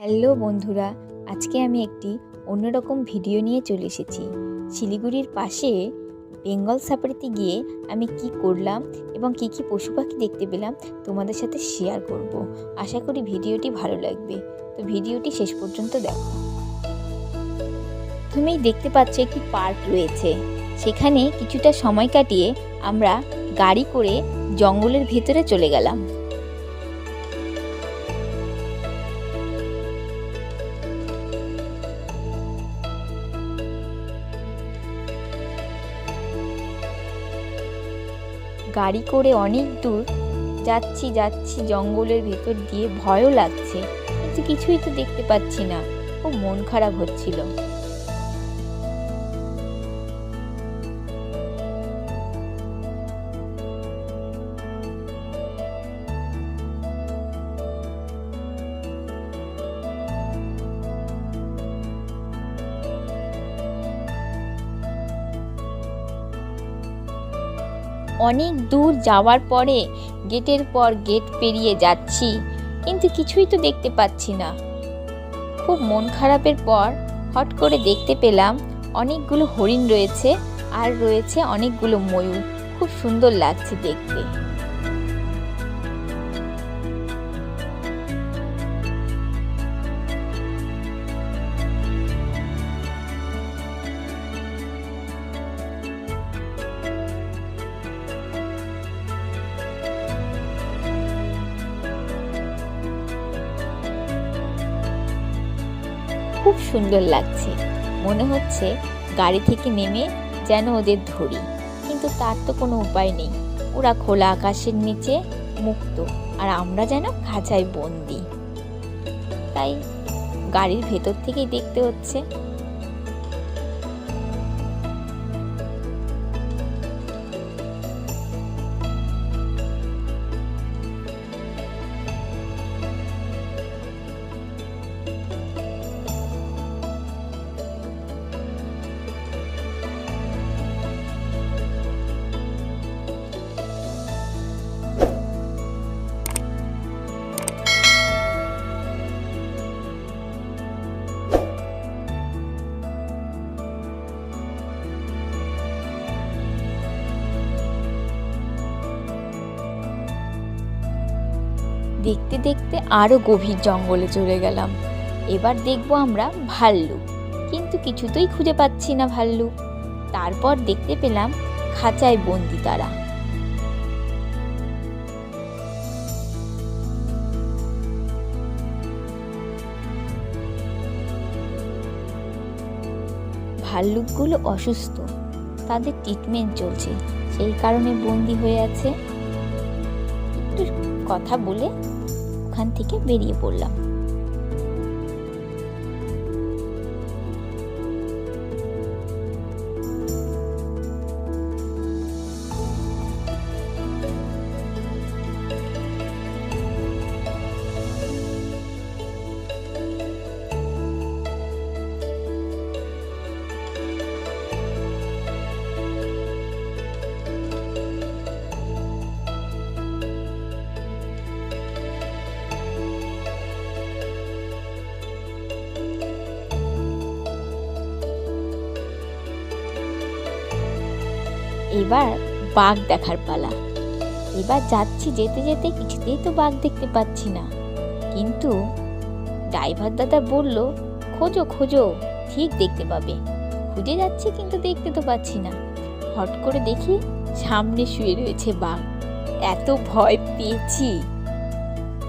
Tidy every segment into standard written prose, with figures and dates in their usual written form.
Hello বন্ধুরা, আজকে আমি একটি অন্যরকম ভিডিও নিয়ে চলে এসেছি। শিলিগুড়ির পাশে বেঙ্গল সাফারিতে গিয়ে আমি কি করলাম এবং কি কি পশু পাখি দেখতে পেলাম তোমাদের সাথে শেয়ার করব। আশা করি ভিডিওটি ভালো লাগবে, তো ভিডিওটি শেষ পর্যন্ত দেখো। তুমি দেখতে পাচ্ছ একটি পার্ক রয়েছে, সেখানে কিছুটা সময় কাটিয়ে আমরা গাড়ি করে জঙ্গলের ভেতরে চলে গেলাম। গাড়ি করে অনেক দূর যাচ্ছি জঙ্গলের ভেতর দিয়ে, ভয়ও লাগছে, কিন্তু কিছুই তো দেখতে পাচ্ছি না। খুব মন খারাপ হচ্ছিল। অনেক দূর যাওয়ার পরে গেটের পর গেট পেরিয়ে যাচ্ছি, কিন্তু কিছুই তো দেখতে পাচ্ছি না। খুব মন খারাপের পর হট করে দেখতে পেলাম অনেকগুলো হরিণ রয়েছে আর রয়েছে অনেকগুলো ময়ূর। খুব সুন্দর লাগছে দেখতে। খুব সুন্দর লাগছে, মনে হচ্ছে গাড়ি থেকে নেমে যেন ওদের ধরি, কিন্তু তার তো কোনো উপায় নেই। ওরা খোলা আকাশের নিচে মুক্ত, আর আমরা যেন খাঁচায় বন্দি। তাই গাড়ির ভেতর থেকেই দেখতে হচ্ছে। দেখতে দেখতে আরো গভীর জঙ্গলে চলে গেলাম। এবার দেখবো আমরা ভাল্লুক, কিন্তু কিছুতেই খুঁজে পাচ্ছি না ভাল্লুক। তারপর দেখতে পেলাম খাঁচায় বন্দি তারা। ভাল্লুকগুলো অসুস্থ, তাদের ট্রিটমেন্ট চলছে, সেই কারণে বন্দি হয়ে আছে। একটু কথা বলে ওখান থেকে বেরিয়ে পড়লাম। এবার বাঘ দেখার পালা। এবার যাচ্ছি, যেতে যেতে কিছুতেই তো বাঘ দেখতে পাচ্ছি না, কিন্তু ড্রাইভার দাদা বলল খোঁজো খোঁজো, ঠিক দেখতে পাবে। খুঁজে যাচ্ছি কিন্তু দেখতে তো পাচ্ছি না। হট করে দেখি সামনে শুয়ে রয়েছে বাঘ। এত ভয় পেয়েছি,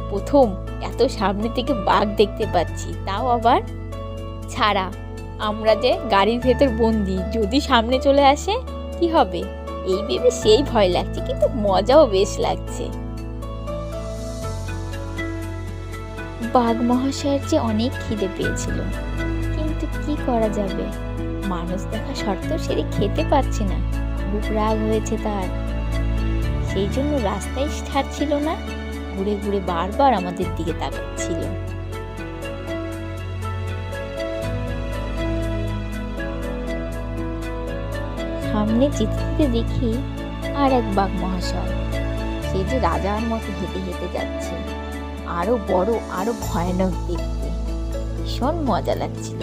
প্রথম এত সামনে থেকে বাঘ দেখতে পাচ্ছি, তাও আবার ছাড়া। আমরা যে গাড়ির ভেতর বন্দি, যদি সামনে চলে আসে কি হবে, এই ভেবে সেই ভয় লাগছে, কিন্তু মজাও বেশ লাগছে। বাঘ মহাশয়ের যে অনেক খিদে পেয়েছিল, কিন্তু কি করা যাবে, মানুষ দেখা সত্ত্বেও সে খেতে পারছে না। খুব রাগ হয়েছে তার, সেই জন্য রাস্তায় ছাড়ছিল না, ঘুরে ঘুরে বারবার আমাদের দিকে তাকাচ্ছিল। সামনে যেতে দেখি আর এক বাঘ মহাশয়, সে যে রাজার মতো হেঁটে হেঁটে যাচ্ছে, আরো বড়, আরো ভয়ানক দেখতে। ভীষণ মজা লাগছিল।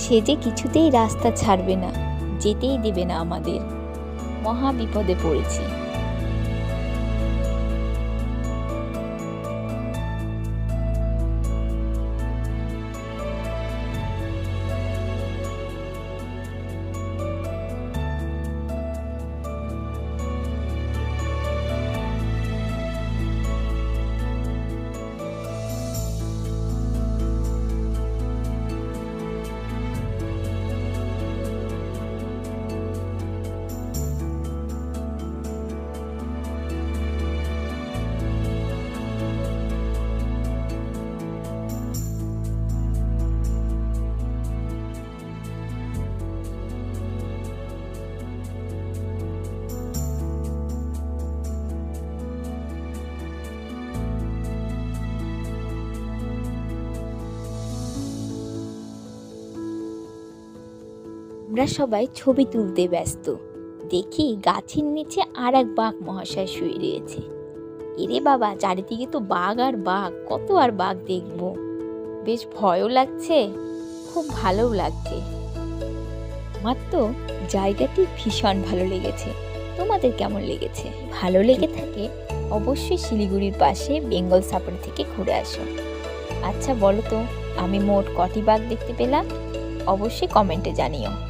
সে যে কিছুতেই রাস্তা ছাড়বে না, যেতেই দেবে না আমাদের। মহা বিপদে পড়েছি। আমরা সবাই ছবি তুলতে ব্যস্ত। দেখি গাছের নিচে আর এক বাঘ মহাশয় শুয়ে রয়েছে। এরে বাবা, চারিদিকে তো বাঘ আর বাঘ, কত আর বাঘ দেখবো। বেশ ভয়ও লাগছে, খুব ভালোও লাগছে। আমার তো জায়গাটি ভীষণ ভালো লেগেছে। তোমাদের কেমন লেগেছে? ভালো লেগে থাকে অবশ্যই শিলিগুড়ির পাশে বেঙ্গল সাফারি থেকে ঘুরে আসো। আচ্ছা বলো তো, আমি মোট কটি বাঘ দেখতে পেলাম? অবশ্যই কমেন্টে জানিও।